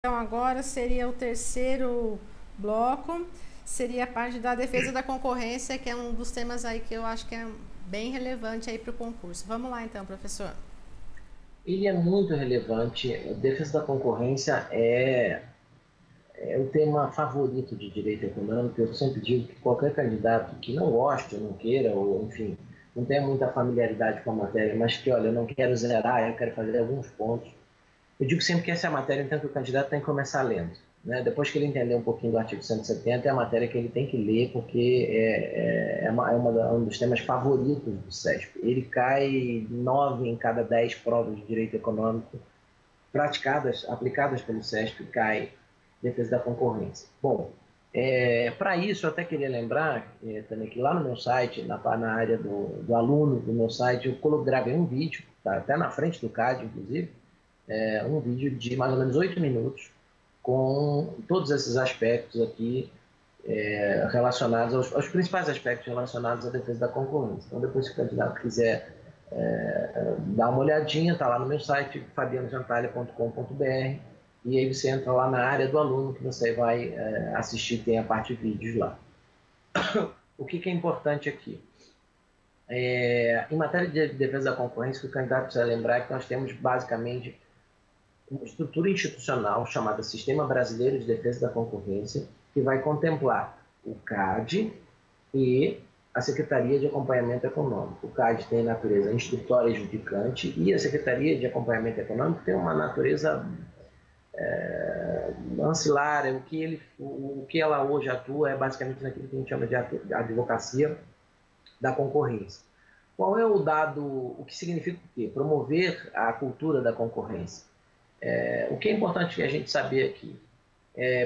Então, agora seria o terceiro bloco, seria a parte da defesa da concorrência, que é um dos temas aí que eu acho que é bem relevante aí para o concurso. Vamos lá então, professor. Ele é muito relevante. A defesa da concorrência é o tema favorito de direito econômico. Eu sempre digo que qualquer candidato que não goste, não queira, ou enfim, não tenha muita familiaridade com a matéria, mas que, olha, eu não quero zerar, eu quero fazer alguns pontos. Eu digo sempre que essa é a matéria, então, que o candidato tem que começar lendo. Né? Depois que ele entender um pouquinho do artigo 170, é a matéria que ele tem que ler, porque um dos temas favoritos do CESP. Ele cai 9 em cada 10 provas de direito econômico praticadas, aplicadas pelo CESP, cai defesa da concorrência. Bom, para isso, eu até queria lembrar também que lá no meu site, na área do aluno do meu site, eu gravei um vídeo, tá até na frente do CAD, inclusive, um vídeo de mais ou menos 8 minutos, com todos esses aspectos aqui relacionados aos principais aspectos relacionados à defesa da concorrência. Então, depois, se o candidato quiser dar uma olhadinha, está lá no meu site, fabianojantalha.com.br, e aí você entra lá na área do aluno que você vai assistir, tem a parte de vídeos lá. O que é importante aqui? Em matéria de defesa da concorrência, o que o candidato precisa lembrar é que nós temos basicamente uma estrutura institucional chamada Sistema Brasileiro de Defesa da Concorrência, que vai contemplar o CAD e a Secretaria de Acompanhamento Econômico. O CAD tem natureza instrutória e judicante, e a Secretaria de Acompanhamento Econômico tem uma natureza ancilar. O que ela hoje atua é basicamente naquilo que a gente chama de advocacia da concorrência. Qual é o dado, o que significa o quê? Promover a cultura da concorrência. O que é importante que a gente saber aqui?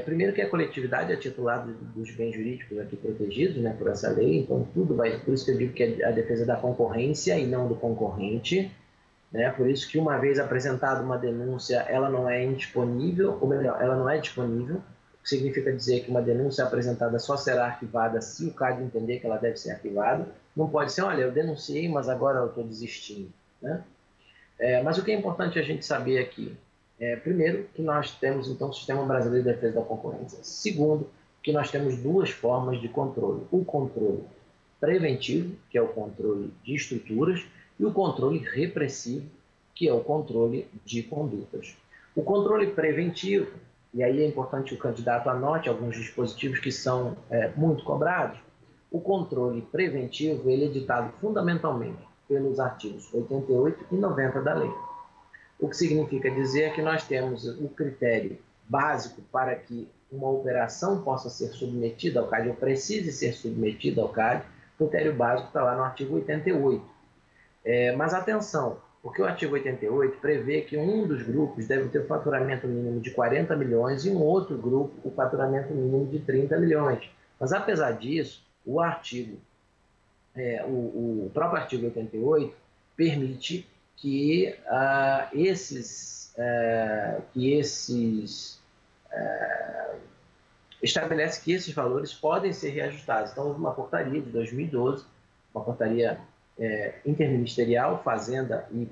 Primeiro que a coletividade é titular dos bens jurídicos aqui protegidos, né, por essa lei, então tudo vai, por isso que eu digo que é a defesa da concorrência e não do concorrente, né, por isso que uma vez apresentada uma denúncia, ela não é indisponível, ou melhor, ela não é disponível, o que significa dizer que uma denúncia apresentada só será arquivada se o CAD entender que ela deve ser arquivada, não pode ser, olha, eu denunciei, mas agora eu estou desistindo, né? Mas o que é importante a gente saber aqui? Primeiro, que nós temos, então, o Sistema Brasileiro de Defesa da Concorrência. Segundo, que nós temos duas formas de controle. O controle preventivo, que é o controle de estruturas, e o controle repressivo, que é o controle de condutas. O controle preventivo, e aí é importante que o candidato anote alguns dispositivos que são muito cobrados. O controle preventivo ele é ditado fundamentalmente pelos artigos 88 e 90 da lei. O que significa dizer que nós temos o critério básico para que uma operação possa ser submetida ao CAD, ou precise ser submetida ao CAD, o critério básico está lá no artigo 88. Mas atenção, porque o artigo 88 prevê que um dos grupos deve ter o faturamento mínimo de 40 milhões e um outro grupo o faturamento mínimo de 30 milhões. Mas apesar disso, o próprio artigo 88 permite que estabelece que esses valores podem ser reajustados. Então, houve uma portaria de 2012, uma portaria interministerial, Fazenda e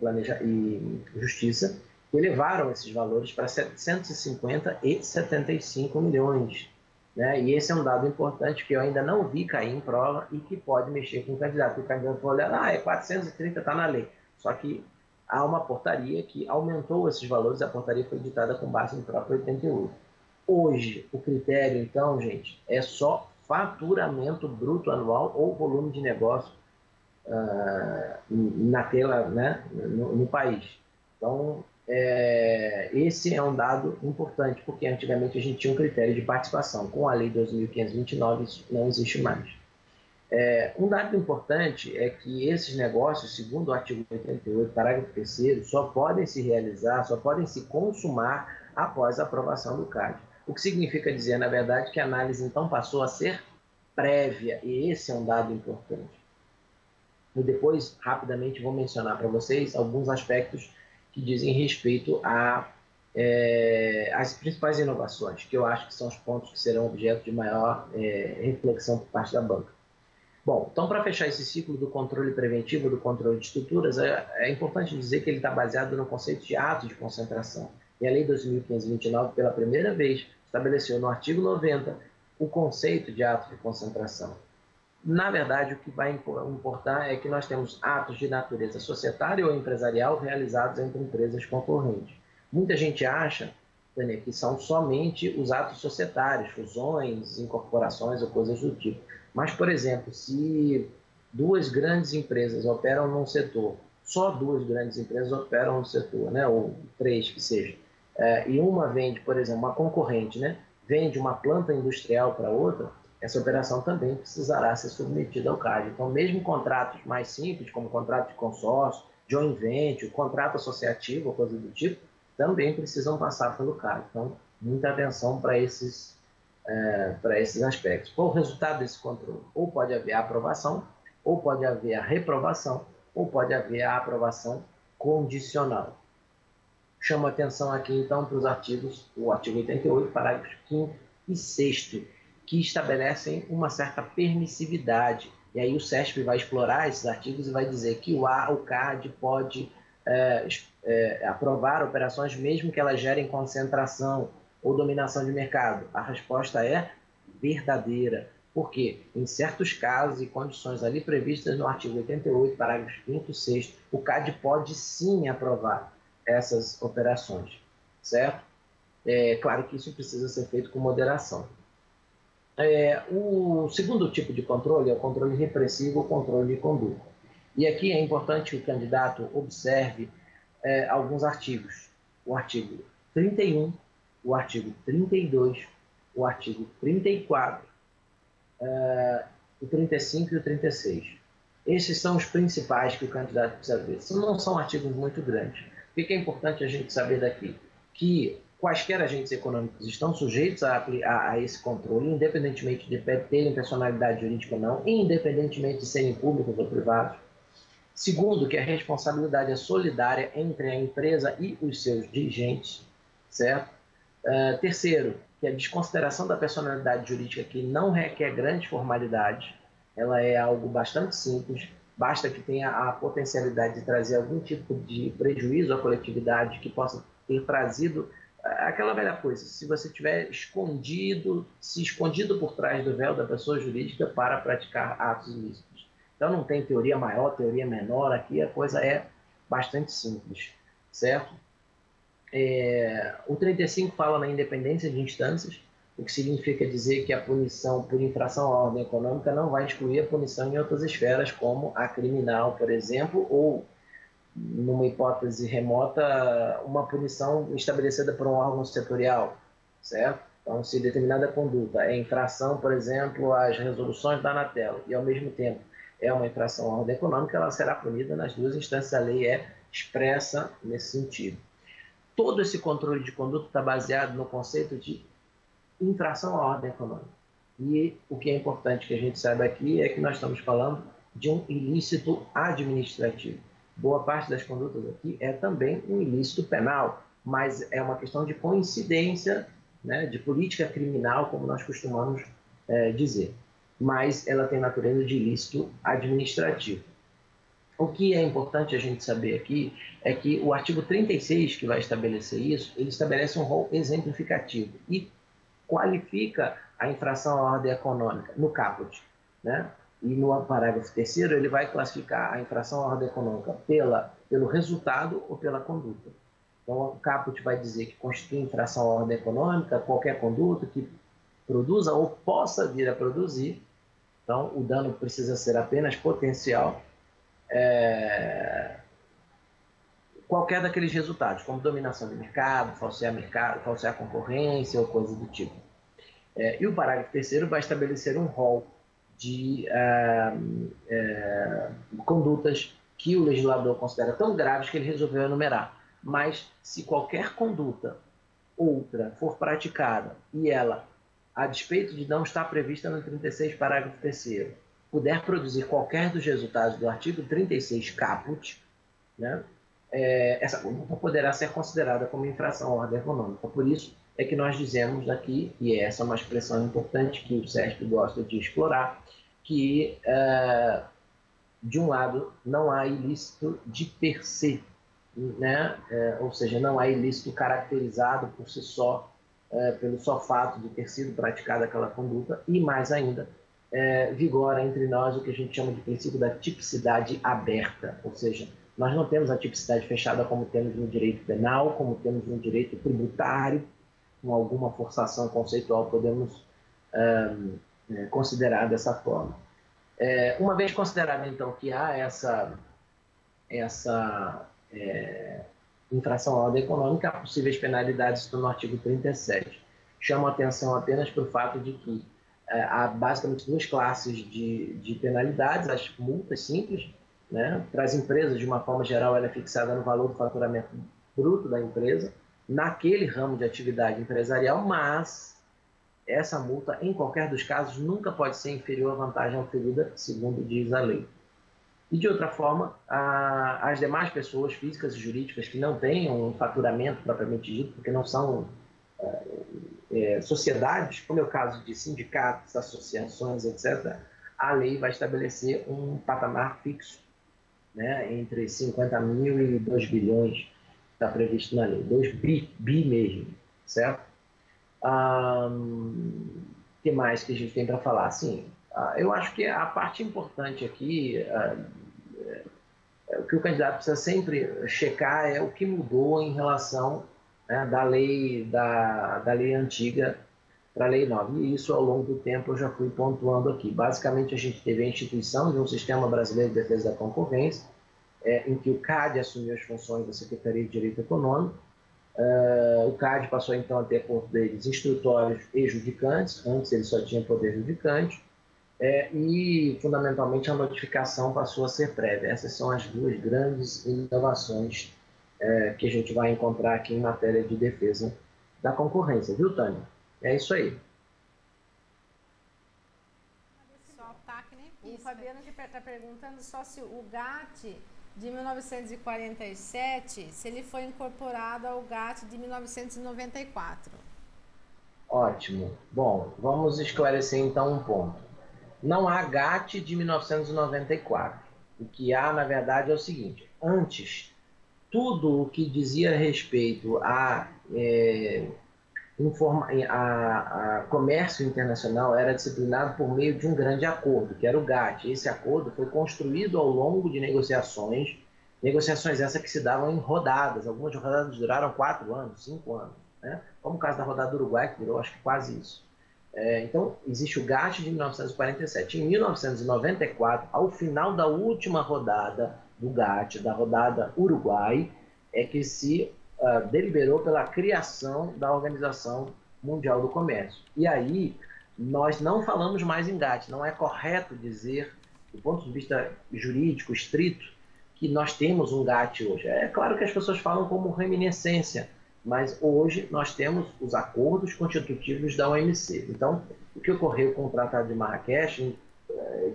Justiça, que elevaram esses valores para 750 e 75 milhões. Né? E esse é um dado importante que eu ainda não vi cair em prova e que pode mexer com o candidato. O candidato vai olhar, é 430, está na lei. Só que há uma portaria que aumentou esses valores, a portaria foi editada com base no próprio 88. Hoje, o critério, então, gente, é só faturamento bruto anual ou volume de negócio no país. Então, esse é um dado importante, porque antigamente a gente tinha um critério de participação. Com a Lei 2.529, isso não existe mais. Um dado importante é que esses negócios, segundo o artigo 88, parágrafo 3º, só podem se realizar, só podem se consumar após a aprovação do CAD. O que significa dizer, na verdade, que a análise então passou a ser prévia, e esse é um dado importante. E depois, rapidamente, vou mencionar para vocês alguns aspectos que dizem respeito às principais inovações, que eu acho que são os pontos que serão objeto de maior reflexão por parte da banca. Bom, então, para fechar esse ciclo do controle preventivo, do controle de estruturas, é importante dizer que ele está baseado no conceito de ato de concentração. E a Lei 2.529, pela primeira vez, estabeleceu no artigo 90 o conceito de ato de concentração. Na verdade, o que vai importar é que nós temos atos de natureza societária ou empresarial realizados entre empresas concorrentes. Muita gente acha, Tânia, que são somente os atos societários, fusões, incorporações ou coisas do tipo. Mas, por exemplo, se duas grandes empresas operam num setor, só duas grandes empresas operam no setor, né, ou três que seja, e uma vende, por exemplo, uma concorrente, né, vende uma planta industrial para outra, essa operação também precisará ser submetida ao CAD. Então, mesmo contratos mais simples, como contrato de consórcio, joint venture, contrato associativo, ou coisa do tipo, também precisam passar pelo CAD. Então, muita atenção para esses aspectos. Qual o resultado desse controle? Ou pode haver a aprovação, ou pode haver a reprovação, ou pode haver a aprovação condicional. Chamo a atenção aqui, então, para os artigos, o artigo 88, parágrafos 5º e 6º, que estabelecem uma certa permissividade. E aí o SESP vai explorar esses artigos e vai dizer que o CAD pode aprovar operações mesmo que elas gerem concentração ou dominação de mercado. A resposta é verdadeira. Por quê? Em certos casos e condições ali previstas no artigo 88, parágrafos 5º e 6º, o CAD pode sim aprovar essas operações, certo? É claro que isso precisa ser feito com moderação. O segundo tipo de controle é o controle repressivo ou controle de conduta. E aqui é importante que o candidato observe alguns artigos. O artigo 31, o artigo 32, o artigo 34, o 35 e o 36. Esses são os principais que o candidato precisa ver. Não são artigos muito grandes. O que é importante a gente saber daqui? Que quaisquer agentes econômicos estão sujeitos a esse controle, independentemente de terem personalidade jurídica ou não, independentemente de serem públicos ou privados. Segundo, que a responsabilidade é solidária entre a empresa e os seus dirigentes, certo? Terceiro, que a desconsideração da personalidade jurídica aqui não requer grandes formalidades, ela é algo bastante simples, basta que tenha a potencialidade de trazer algum tipo de prejuízo à coletividade que possa ter trazido aquela velha coisa, se você tiver se escondido por trás do véu da pessoa jurídica para praticar atos ilícitos. Então não tem teoria maior, teoria menor, aqui a coisa é bastante simples, certo? O 35 fala na independência de instâncias, o que significa dizer que a punição por infração à ordem econômica não vai excluir a punição em outras esferas, como a criminal, por exemplo, ou, numa hipótese remota, uma punição estabelecida por um órgão setorial, certo? Então, se determinada conduta é infração, por exemplo, às resoluções da Anatel, e ao mesmo tempo é uma infração à ordem econômica, ela será punida nas duas instâncias, a lei é expressa nesse sentido. Todo esse controle de conduta está baseado no conceito de infração à ordem econômica. E o que é importante que a gente saiba aqui é que nós estamos falando de um ilícito administrativo. Boa parte das condutas aqui é também um ilícito penal, mas é uma questão de coincidência, né, de política criminal, como nós costumamos dizer. Mas ela tem natureza de ilícito administrativo. O que é importante a gente saber aqui é que o artigo 36, que vai estabelecer isso, ele estabelece um rol exemplificativo e qualifica a infração à ordem econômica no caput, né? E no parágrafo 3º ele vai classificar a infração à ordem econômica pelo resultado ou pela conduta. Então o caput vai dizer que constitui infração à ordem econômica qualquer conduta que produza ou possa vir a produzir. Então o dano precisa ser apenas potencial. Qualquer daqueles resultados, como dominação de mercado, falsear concorrência ou coisa do tipo. E o parágrafo 3º vai estabelecer um rol de condutas que o legislador considera tão graves que ele resolveu enumerar. Mas se qualquer conduta outra for praticada e ela, a despeito de não estar prevista no 36, parágrafo 3º, puder produzir qualquer dos resultados do artigo 36 caput, né, essa conduta poderá ser considerada como infração à ordem econômica. Por isso é que nós dizemos aqui, e essa é uma expressão importante que o SESP gosta de explorar, que, de um lado, não há ilícito de per se, né? Ou seja, não é ilícito caracterizado por si só, pelo só fato de ter sido praticada aquela conduta, e mais ainda, vigora entre nós o que a gente chama de princípio da tipicidade aberta, ou seja, nós não temos a tipicidade fechada como temos no direito penal, como temos no direito tributário, com alguma forçação conceitual podemos considerar dessa forma. Uma vez considerado, então, que há essa infração à ordem econômica, há possíveis penalidades no artigo 37. Chamo a atenção apenas para o fato de que há basicamente duas classes de penalidades: as multas simples, né? Para as empresas, de uma forma geral, ela é fixada no valor do faturamento bruto da empresa, naquele ramo de atividade empresarial, mas essa multa, em qualquer dos casos, nunca pode ser inferior à vantagem oferida, segundo diz a lei. E, de outra forma, as demais pessoas físicas e jurídicas que não tenham um faturamento propriamente dito, porque não são sociedades, como é o caso de sindicatos, associações, etc., a lei vai estabelecer um patamar fixo, né, entre 50 mil e 2 bilhões, está previsto na lei, 2 bi mesmo, certo? Que mais que a gente tem para falar? Sim, eu acho que a parte importante aqui, o que o candidato precisa sempre checar é o que mudou em relação, né, da lei antiga para a lei nova. E isso, ao longo do tempo, eu já fui pontuando aqui. Basicamente, a gente teve a instituição de um Sistema Brasileiro de Defesa da Concorrência, em que o CAD assumiu as funções da Secretaria de Direito Econômico. O CAD passou, então, a ter por deles instrutórios e judicantes. Antes ele só tinha poder judicante. E, fundamentalmente, a notificação passou a ser prévia. Essas são as duas grandes inovações que a gente vai encontrar aqui em matéria de defesa da concorrência. Viu, Tânia? É isso aí. Só tá que nem o Fabiano que está perguntando só se o GAT de 1947, se ele foi incorporado ao GAT de 1994. Ótimo. Bom, vamos esclarecer então um ponto. Não há GAT de 1994. O que há, na verdade, é o seguinte: antes, tudo o que dizia respeito a comércio internacional era disciplinado por meio de um grande acordo, que era o GATT. Esse acordo foi construído ao longo de negociações essas que se davam em rodadas. Algumas rodadas duraram 4 anos, 5 anos, né? Como o caso da rodada do Uruguai, que durou acho que quase isso. Então, existe o GATT de 1947. Em 1994, ao final da última rodada do GATT, da rodada Uruguai, é que se deliberou pela criação da Organização Mundial do Comércio. E aí, nós não falamos mais em GATT. Não é correto dizer, do ponto de vista jurídico estrito, que nós temos um GATT hoje. É claro que as pessoas falam como reminiscência, mas hoje nós temos os acordos constitutivos da OMC. Então, o que ocorreu com o Tratado de Marrakech,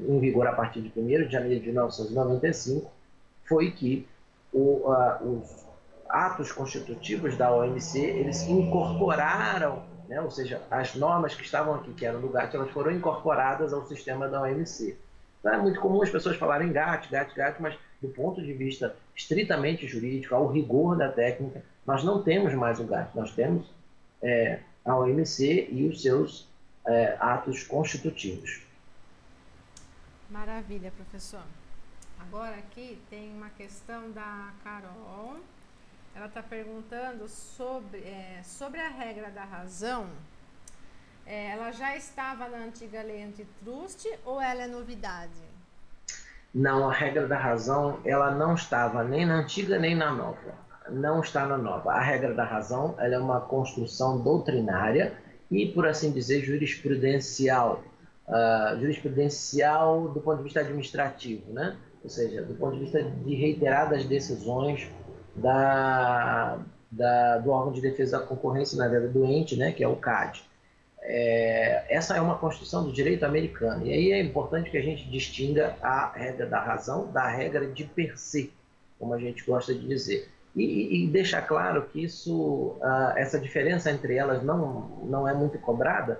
em vigor a partir de 1º de janeiro de 1995, foi que os atos constitutivos da OMC, eles incorporaram, né, ou seja, as normas que estavam aqui, que eram do GATT, elas foram incorporadas ao sistema da OMC. Então, é muito comum as pessoas falarem GATT, mas do ponto de vista estritamente jurídico, ao rigor da técnica, nós não temos mais o GATT, nós temos a OMC e os seus atos constitutivos. Maravilha, professor. Agora aqui tem uma questão da Carol. Ela está perguntando sobre a regra da razão. Ela já estava na antiga lei antitrust ou ela é novidade? Não, a regra da razão, ela não estava nem na antiga nem na nova. Não está na nova. A regra da razão, ela é uma construção doutrinária e, por assim dizer, jurisprudencial. Jurisprudencial do ponto de vista administrativo, né? Ou seja, do ponto de vista de reiteradas decisões do órgão de defesa da concorrência, na verdade, do ente, né, que é o CAD. Essa é uma construção do direito americano. E aí é importante que a gente distinga a regra da razão da regra de per se, como a gente gosta de dizer. E deixar claro que essa diferença entre elas não é muito cobrada,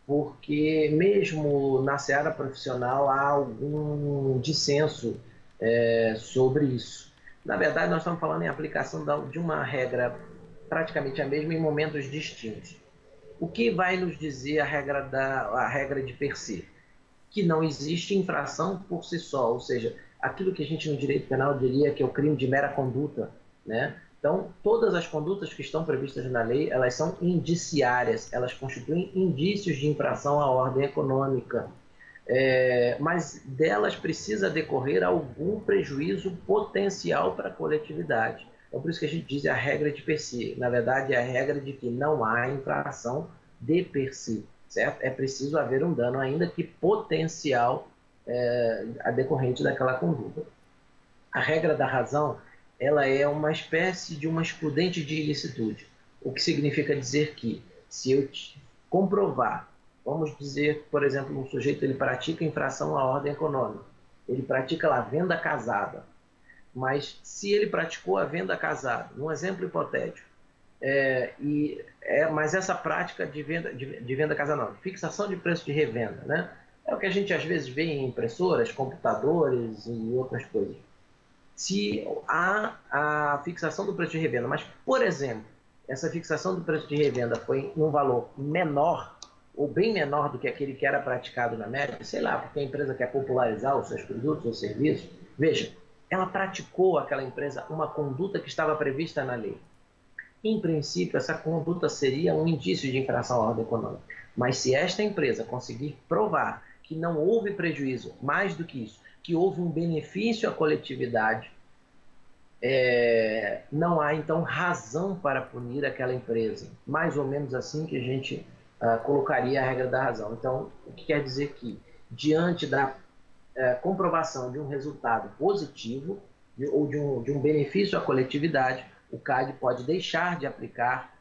porque mesmo na seara profissional há algum dissenso sobre isso. Na verdade, nós estamos falando em aplicação de uma regra praticamente a mesma em momentos distintos. O que vai nos dizer a regra de per se? Que não existe infração por si só, ou seja, aquilo que a gente no direito penal diria que é o crime de mera conduta, né? Então, todas as condutas que estão previstas na lei, elas são indiciárias, elas constituem indícios de infração à ordem econômica, mas delas precisa decorrer algum prejuízo potencial para a coletividade. Então, por isso que a gente diz a regra de per se. Na verdade, é a regra de que não há infração de per se, certo? É preciso haver um dano, ainda que potencial, a decorrente daquela conduta. A regra da razão, ela é uma espécie de uma excludente de ilicitude, o que significa dizer que, se eu comprovar, vamos dizer, por exemplo, um sujeito ele pratica infração à ordem econômica, ele pratica lá venda casada, mas se ele praticou a venda casada, num exemplo hipotético, mas essa prática de venda casada não, fixação de preço de revenda, né? É o que a gente às vezes vê em impressoras, computadores e outras coisas. Se há a fixação do preço de revenda, mas, por exemplo, essa fixação do preço de revenda foi num valor menor ou bem menor do que aquele que era praticado na média, sei lá, porque a empresa quer popularizar os seus produtos ou serviços, veja, ela praticou, aquela empresa, uma conduta que estava prevista na lei. Em princípio, essa conduta seria um indício de infração à ordem econômica. Mas se esta empresa conseguir provar que não houve prejuízo, mais do que isso, que houve um benefício à coletividade, não há, então, razão para punir aquela empresa. Mais ou menos assim que a gente colocaria a regra da razão. Então, o que quer dizer que, diante da comprovação de um resultado positivo ou de um benefício à coletividade, o CAD pode deixar de aplicar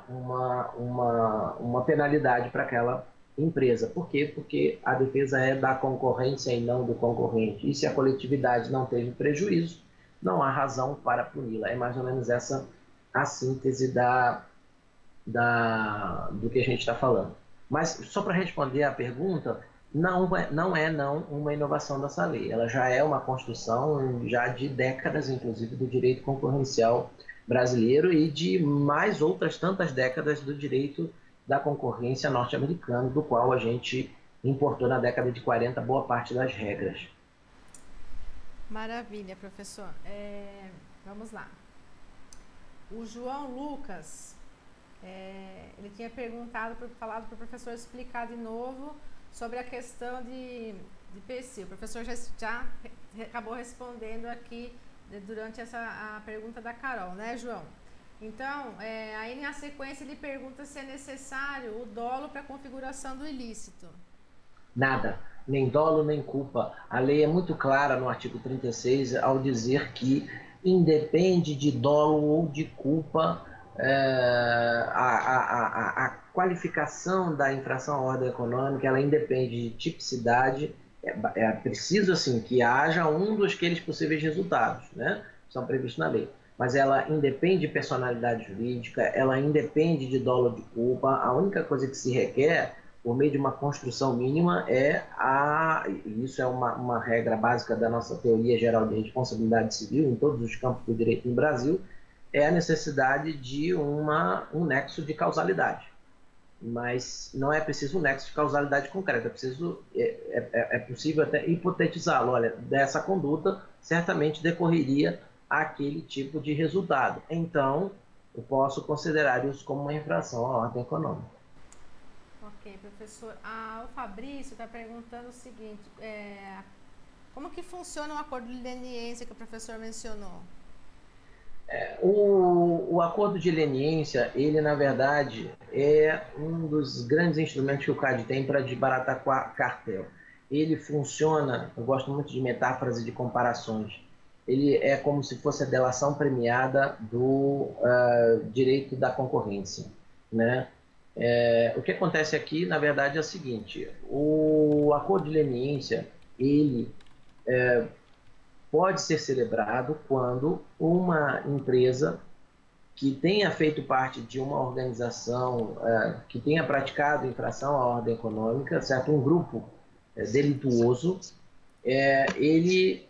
uma penalidade para aquela empresa. Por quê? Porque a defesa é da concorrência e não do concorrente. E se a coletividade não teve prejuízo, não há razão para puni-la. É mais ou menos essa a síntese do que a gente está falando. Mas, só para responder à pergunta, não é uma inovação dessa lei. Ela já é uma construção já de décadas, inclusive, do direito concorrencial brasileiro e de mais outras tantas décadas do direito da concorrência norte-americano, do qual a gente importou na década de 40 boa parte das regras. Maravilha, professor. Vamos lá. O João Lucas, ele tinha falado para o professor explicar de novo sobre a questão de per-se. O professor já acabou respondendo aqui durante a pergunta da Carol, né, João? Então, aí na sequência ele pergunta se é necessário o dolo para a configuração do ilícito. Nada, nem dolo nem culpa. A lei é muito clara no artigo 36 ao dizer que independe de dolo ou de culpa a qualificação da infração à ordem econômica, ela independe de tipicidade. É preciso assim que haja um dos aqueles possíveis resultados, né, que são previstos na lei. Mas ela independe de personalidade jurídica, ela independe de dolo ou de culpa. A única coisa que se requer, por meio de uma construção mínima, isso é uma regra básica da nossa teoria geral de responsabilidade civil em todos os campos do direito no Brasil, é a necessidade de um nexo de causalidade. Mas não é preciso um nexo de causalidade concreta, é possível até hipotetizá-lo. Olha, dessa conduta certamente decorreria aquele tipo de resultado. Então, eu posso considerar isso como uma infração à ordem econômica. Ok, professor. O Fabrício está perguntando o seguinte, como que funciona o acordo de leniência que o professor mencionou? O acordo de leniência, ele na verdade é um dos grandes instrumentos que o CAD tem para desbaratar cartel. Ele funciona, eu gosto muito de metáforas e de comparações, ele é como se fosse a delação premiada do direito da concorrência, né? O que acontece aqui, na verdade, é o seguinte: o acordo de leniência, ele pode ser celebrado quando uma empresa que tenha feito parte de uma organização que tenha praticado infração à ordem econômica, certo? Um grupo delituoso, ele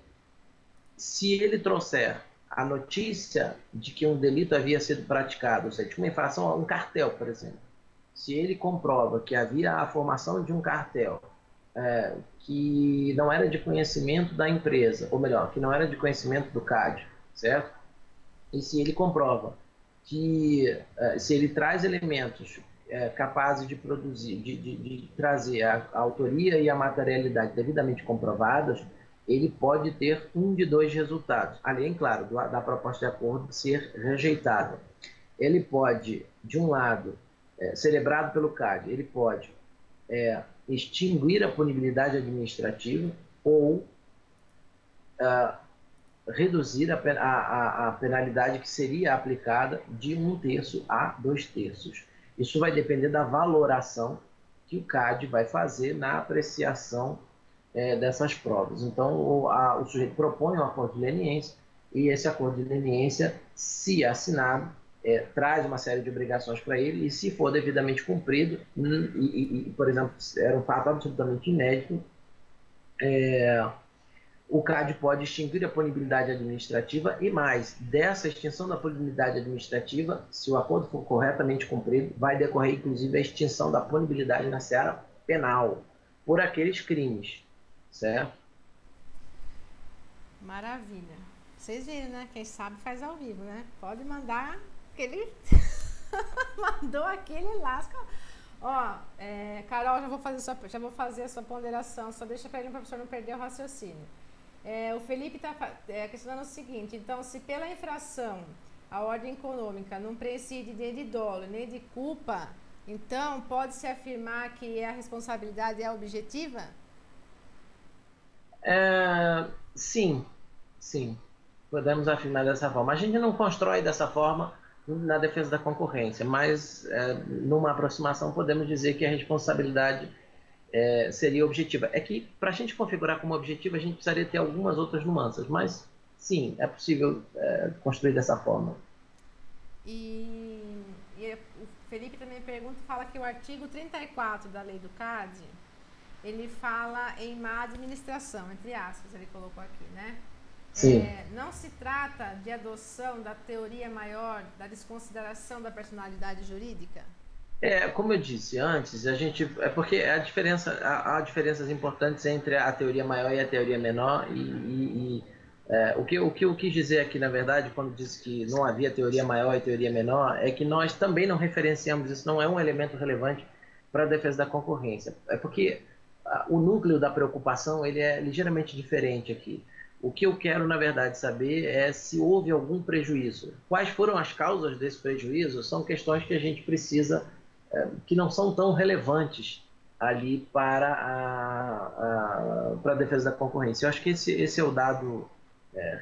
Se ele trouxer a notícia de que um delito havia sido praticado, ou seja, uma infração, um cartel, por exemplo, se ele comprova que havia a formação de um cartel que não era de conhecimento da empresa, ou melhor, que não era de conhecimento do CAD, certo? E se ele comprova que, se ele traz elementos capazes de produzir, de trazer a autoria e a materialidade devidamente comprovadas, ele pode ter um de dois resultados, além, claro, da proposta de acordo ser rejeitada. Ele pode, de um lado, celebrado pelo CAD, ele pode extinguir a punibilidade administrativa ou reduzir a penalidade que seria aplicada de 1/3 a 2/3. Isso vai depender da valoração que o CAD vai fazer na apreciação dessas provas. Então, o sujeito propõe um acordo de leniência e esse acordo de leniência, se assinado, traz uma série de obrigações para ele e, se for devidamente cumprido, por exemplo, era um fato absolutamente inédito, o CAD pode extinguir a punibilidade administrativa e mais, dessa extinção da punibilidade administrativa, se o acordo for corretamente cumprido, vai decorrer inclusive a extinção da punibilidade na seara penal por aqueles crimes, certo? Maravilha. Vocês viram, né? Quem sabe faz ao vivo, né? Pode mandar aquele... Mandou aquele lasca. Ó, Carol, já vou fazer a sua ponderação, só deixa para ele, o professor não perder o raciocínio. O Felipe está questionando o seguinte: então, se pela infração a ordem econômica não prescinde nem de dolo nem de culpa, então pode-se afirmar que a responsabilidade é objetiva? Sim, podemos afirmar dessa forma. A gente não constrói dessa forma na defesa da concorrência, mas numa aproximação podemos dizer que a responsabilidade seria objetiva. É que, para a gente configurar como objetiva, a gente precisaria ter algumas outras nuances, mas sim, é possível construir dessa forma. E o Felipe também fala que o artigo 34 da lei do CAD, ele fala em má administração, entre aspas, ele colocou aqui, né? Sim. Não se trata de adoção da teoria maior da desconsideração da personalidade jurídica? Como eu disse antes, porque há diferenças importantes entre a teoria maior e a teoria menor, o que eu quis dizer aqui, na verdade, quando disse que não havia teoria maior e teoria menor, é que nós também não referenciamos isso, não é um elemento relevante para a defesa da concorrência. É porque o núcleo da preocupação ele é ligeiramente diferente aqui. O que eu quero, na verdade, saber é se houve algum prejuízo. Quais foram as causas desse prejuízo? São questões que a gente precisa, que não são tão relevantes ali para a defesa da concorrência. Eu acho que esse é o dado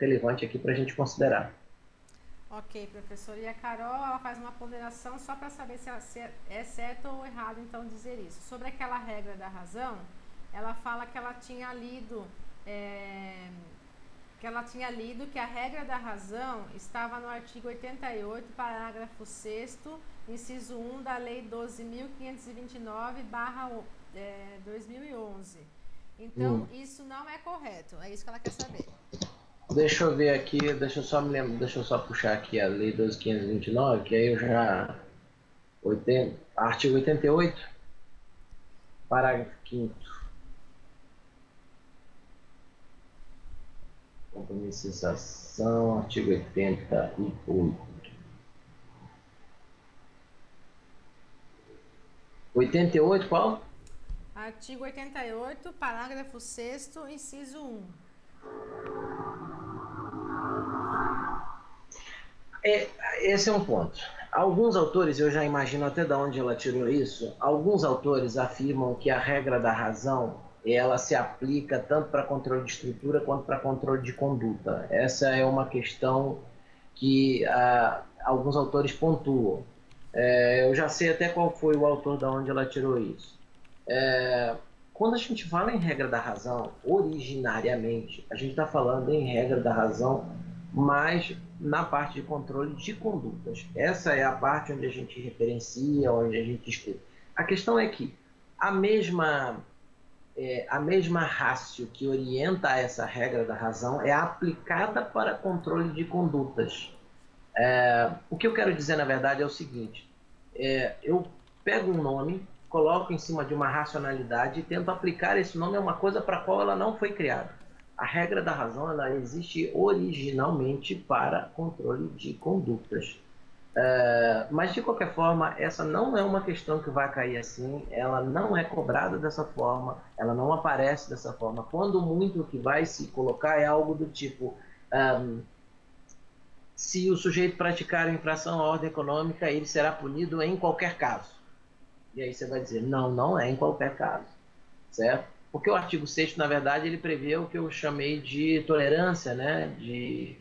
relevante aqui para a gente considerar. Ok, professor. E a Carol, ela faz uma ponderação só para saber se é certo ou errado, então, dizer isso. Sobre aquela regra da razão, ela fala que ela tinha lido... que a regra da razão estava no artigo 88, parágrafo 6º, inciso 1 da Lei 12.529/2011. Então, isso não é correto. É isso que ela quer saber. Deixa eu ver aqui, deixa eu só puxar aqui a Lei 12.529, que aí eu já... artigo 88, parágrafo 5º. Compromissalização, artigo 88. 88 qual? Artigo 88, parágrafo 6º, inciso 1. Esse é um ponto. Alguns autores, eu já imagino até de onde ela tirou isso, alguns autores afirmam que a regra da razão ela se aplica tanto para controle de estrutura quanto para controle de conduta. Essa é uma questão que alguns autores pontuam. Eu já sei até qual foi o autor de onde ela tirou isso. Quando a gente fala em regra da razão, originariamente, a gente está falando em regra da razão, mas na parte de controle de condutas. Essa é a parte onde a gente referencia, onde a gente estuda. A questão é que a mesma a mesma ratio que orienta essa regra da razão é aplicada para controle de condutas. O que eu quero dizer, na verdade, é o seguinte: eu pego um nome, coloco em cima de uma racionalidade e tento aplicar esse nome a uma coisa para a qual ela não foi criada. A regra da razão, ela existe originalmente para controle de condutas. Mas, de qualquer forma, essa não é uma questão que vai cair assim, ela não é cobrada dessa forma, ela não aparece dessa forma. Quando muito o que vai se colocar é algo do tipo: se o sujeito praticar a infração à ordem econômica, ele será punido em qualquer caso. E aí você vai dizer: não, não é em qualquer caso, certo? Porque o artigo 6º, na verdade, ele prevê o que eu chamei de tolerância, né, de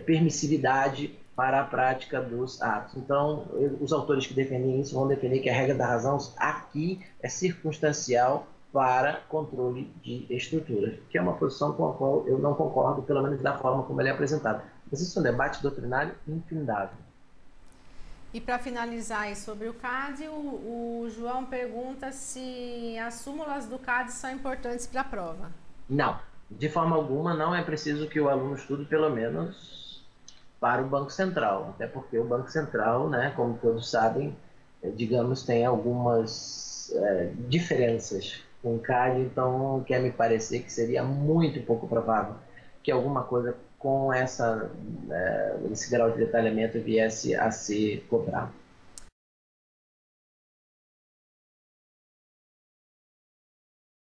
permissividade para a prática dos atos. Então, os autores que defendem isso vão defender que a regra da razão aqui é circunstancial para controle de estruturas, que é uma posição com a qual eu não concordo, pelo menos da forma como ele é apresentado. Mas isso é um debate doutrinário infindável. E para finalizar aí sobre o CAD, o João pergunta se as súmulas do CAD são importantes para a prova. Não, de forma alguma não é preciso que o aluno estude pelo menos para o Banco Central, até porque o Banco Central, né, como todos sabem, digamos, tem algumas diferenças com o CAD, então quer me parecer que seria muito pouco provável que alguma coisa com esse grau de detalhamento viesse a ser cobrado.